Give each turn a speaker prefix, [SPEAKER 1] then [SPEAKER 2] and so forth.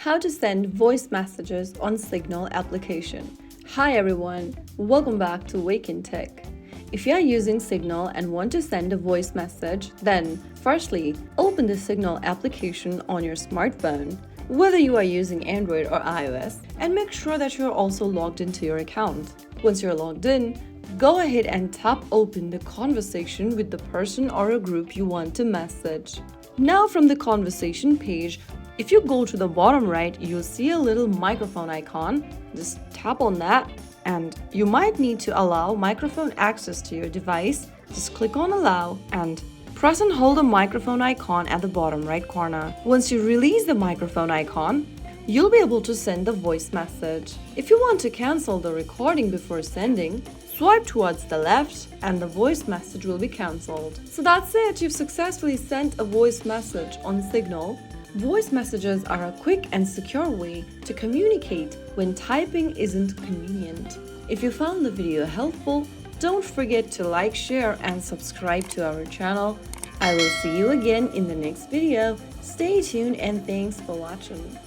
[SPEAKER 1] How to send voice messages on Signal application. Hi everyone, welcome back to Wake&Tech. If you are using Signal and want to send a voice message, then firstly, open the Signal application on your smartphone, whether you are using Android or iOS, and make sure that you're also logged into your account. Once you're logged in, go ahead and tap open the conversation with the person or a group you want to message. Now from the conversation page, if you go to the bottom right, you'll see a little microphone icon. Just tap on that and you might need to allow microphone access to your device. Just click on allow and press and hold the microphone icon at the bottom right corner. Once you release the microphone icon, you'll be able to send the voice message. If you want to cancel the recording before sending, swipe towards the left and the voice message will be cancelled. So that's it, you've successfully sent a voice message on Signal. Voice messages are a quick and secure way to communicate when typing isn't convenient. If you found the video helpful, don't forget to like, share and subscribe to our channel. I will see you again in the next video. Stay tuned and thanks for watching.